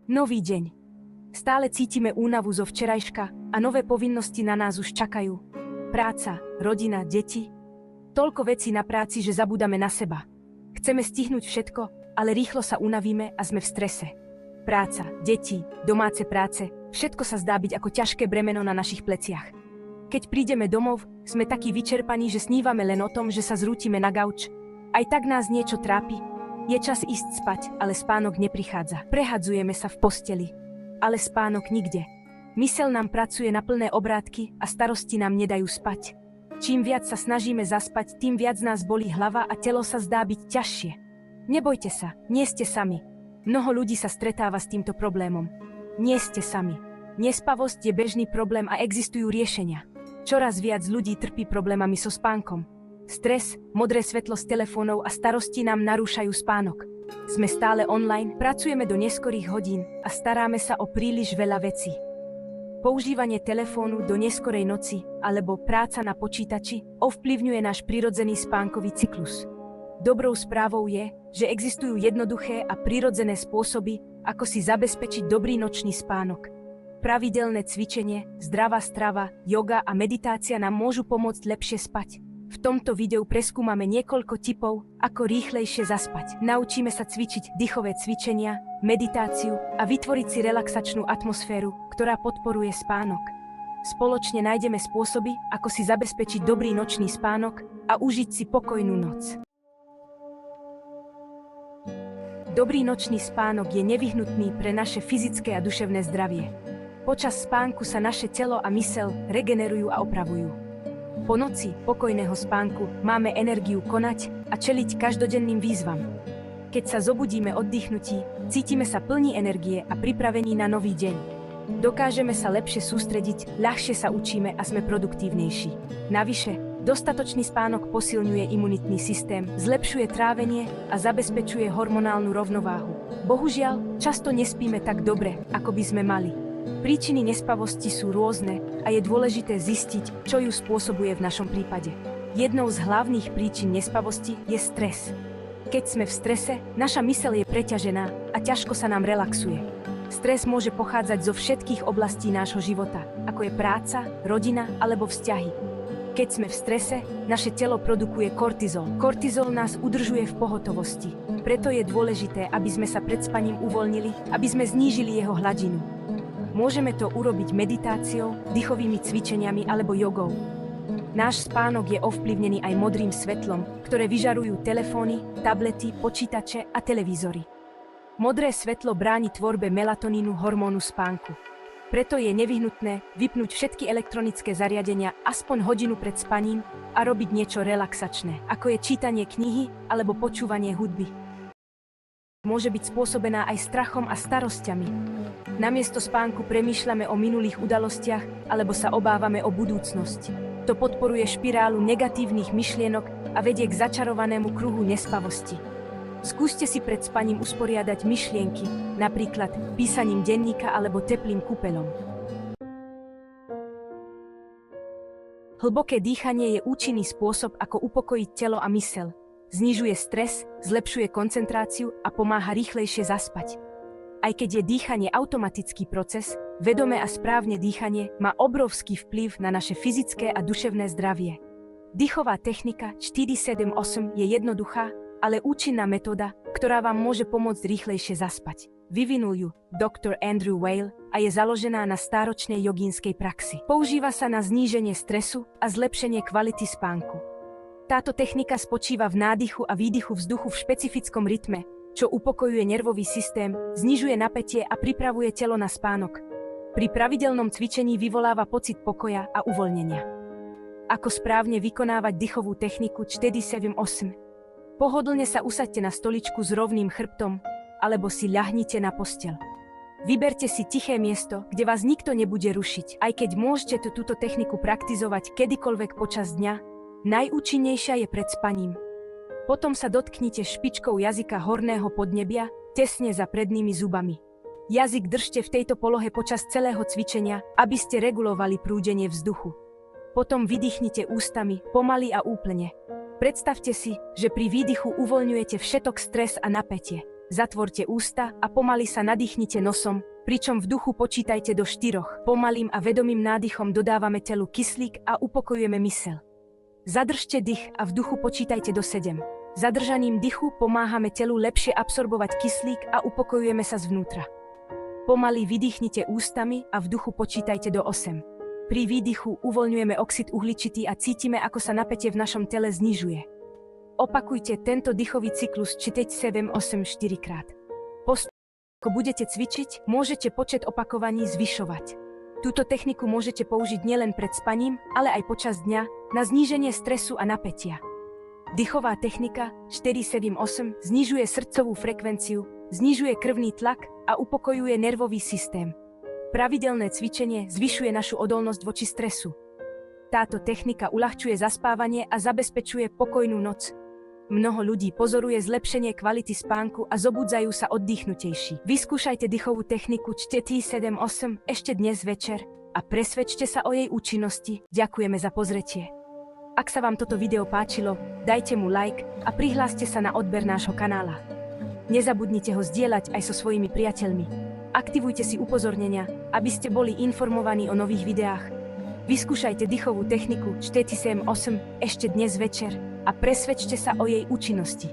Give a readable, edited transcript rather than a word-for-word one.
Nový deň. Stále cítime únavu zo včerajška a nové povinnosti na nás už čakajú. Práca, rodina, deti. Toľko vecí na práci, že zabúdame na seba. Chceme stihnúť všetko, ale rýchlo sa unavíme a sme v strese. Práca, deti, domáce práce, všetko sa zdá byť ako ťažké bremeno na našich pleciach. Keď prídeme domov, sme takí vyčerpaní, že snívame len o tom, že sa zrútime na gauč. Aj tak nás niečo trápi. Je čas ísť spať, ale spánok neprichádza. Prehadzujeme sa v posteli, ale spánok nikde. Myseľ nám pracuje na plné obrátky a starosti nám nedajú spať. Čím viac sa snažíme zaspať, tým viac nás bolí hlava a telo sa zdá byť ťažšie. Nebojte sa, nie ste sami. Mnoho ľudí sa stretáva s týmto problémom. Nie ste sami. Nespavosť je bežný problém a existujú riešenia. Čoraz viac ľudí trpí problémami so spánkom. Stres, modré svetlo z telefónov a starosti nám narúšajú spánok. Sme stále online, pracujeme do neskorých hodín a staráme sa o príliš veľa vecí. Používanie telefónu do neskorej noci alebo práca na počítači ovplyvňuje náš prirodzený spánkový cyklus. Dobrou správou je, že existujú jednoduché a prirodzené spôsoby, ako si zabezpečiť dobrý nočný spánok. Pravidelné cvičenie, zdravá strava, yoga a meditácia nám môžu pomôcť lepšie spať. V tomto videu preskúmame niekoľko tipov, ako rýchlejšie zaspať. Naučíme sa cvičiť dýchové cvičenia, meditáciu a vytvoriť si relaxačnú atmosféru, ktorá podporuje spánok. Spoločne nájdeme spôsoby, ako si zabezpečiť dobrý nočný spánok a užiť si pokojnú noc. Dobrý nočný spánok je nevyhnutný pre naše fyzické a duševné zdravie. Počas spánku sa naše telo a myseľ regenerujú a opravujú. Po noci pokojného spánku máme energiu konať a čeliť každodenným výzvam. Keď sa zobudíme oddychnutí, cítime sa plní energie a pripravení na nový deň. Dokážeme sa lepšie sústrediť, ľahšie sa učíme a sme produktívnejší. Navyše, dostatočný spánok posilňuje imunitný systém, zlepšuje trávenie a zabezpečuje hormonálnu rovnováhu. Bohužiaľ, často nespíme tak dobre, ako by sme mali. Príčiny nespavosti sú rôzne a je dôležité zistiť, čo ju spôsobuje v našom prípade. Jednou z hlavných príčin nespavosti je stres. Keď sme v strese, naša myseľ je preťažená a ťažko sa nám relaxuje. Stres môže pochádzať zo všetkých oblastí nášho života, ako je práca, rodina alebo vzťahy. Keď sme v strese, naše telo produkuje kortizol. Kortizol nás udržuje v pohotovosti. Preto je dôležité, aby sme sa pred spaním uvoľnili, aby sme znížili jeho hladinu. Môžeme to urobiť meditáciou, dýchovými cvičeniami alebo jogou. Náš spánok je ovplyvnený aj modrým svetlom, ktoré vyžarujú telefóny, tablety, počítače a televízory. Modré svetlo bráni tvorbe melatonínu, hormónu spánku. Preto je nevyhnutné vypnúť všetky elektronické zariadenia aspoň hodinu pred spaním a robiť niečo relaxačné, ako je čítanie knihy alebo počúvanie hudby. Môže byť spôsobená aj strachom a starosťami. Namiesto spánku premýšľame o minulých udalostiach alebo sa obávame o budúcnosť. To podporuje špirálu negatívnych myšlienok a vedie k začarovanému kruhu nespavosti. Skúste si pred spaním usporiadať myšlienky, napríklad písaním denníka alebo teplým kúpeľom. Hlboké dýchanie je účinný spôsob, ako upokojiť telo a myseľ. Znižuje stres, zlepšuje koncentráciu a pomáha rýchlejšie zaspať. Aj keď je dýchanie automatický proces, vedomé a správne dýchanie má obrovský vplyv na naše fyzické a duševné zdravie. Dýchová technika 4-7-8 je jednoduchá, ale účinná metóda, ktorá vám môže pomôcť rýchlejšie zaspať. Vyvinul ju Dr. Andrew Weil a je založená na stáročnej jogínskej praxi. Používa sa na zníženie stresu a zlepšenie kvality spánku. Táto technika spočíva v nádychu a výdychu vzduchu v špecifickom rytme, čo upokojuje nervový systém, znižuje napätie a pripravuje telo na spánok. Pri pravidelnom cvičení vyvoláva pocit pokoja a uvoľnenia. Ako správne vykonávať dýchovú techniku 4-7-8? Pohodlne sa usaďte na stoličku s rovným chrbtom, alebo si ľahnite na posteľ. Vyberte si tiché miesto, kde vás nikto nebude rušiť. Aj keď môžete túto techniku praktizovať kedykoľvek počas dňa, najúčinnejšia je pred spaním. Potom sa dotknite špičkou jazyka horného podnebia, tesne za prednými zubami. Jazyk držte v tejto polohe počas celého cvičenia, aby ste regulovali prúdenie vzduchu. Potom vydýchnite ústami, pomaly a úplne. Predstavte si, že pri výdychu uvoľňujete všetok stres a napätie. Zatvorte ústa a pomaly sa nadýchnite nosom, pričom v duchu počítajte do 4. Pomalým a vedomým nádychom dodávame telu kyslík a upokojujeme myseľ. Zadržte dých a v duchu počítajte do 7. Zadržaním dychu pomáhame telu lepšie absorbovať kyslík a upokojujeme sa zvnútra. Pomaly vydýchnite ústami a v duchu počítajte do 8. Pri výdychu uvoľňujeme oxid uhličitý a cítime, ako sa napätie v našom tele znižuje. Opakujte tento dýchový cyklus 7-8-4 krát. Ako budete cvičiť, môžete počet opakovaní zvyšovať. Túto techniku môžete použiť nielen pred spaním, ale aj počas dňa na zníženie stresu a napätia. Dýchová technika 4-7-8 znižuje srdcovú frekvenciu, znižuje krvný tlak a upokojuje nervový systém. Pravidelné cvičenie zvyšuje našu odolnosť voči stresu. Táto technika uľahčuje zaspávanie a zabezpečuje pokojnú noc. Mnoho ľudí pozoruje zlepšenie kvality spánku a zobudzajú sa oddychnutejší. Vyskúšajte dýchovú techniku 4-7-8 ešte dnes večer a presvedčte sa o jej účinnosti. Ďakujeme za pozretie. Ak sa vám toto video páčilo, dajte mu like a prihláste sa na odber nášho kanála. Nezabudnite ho zdieľať aj so svojimi priateľmi. Aktivujte si upozornenia, aby ste boli informovaní o nových videách. Vyskúšajte dýchovú techniku 4-7-8 ešte dnes večer a presvedčte sa o jej účinnosti.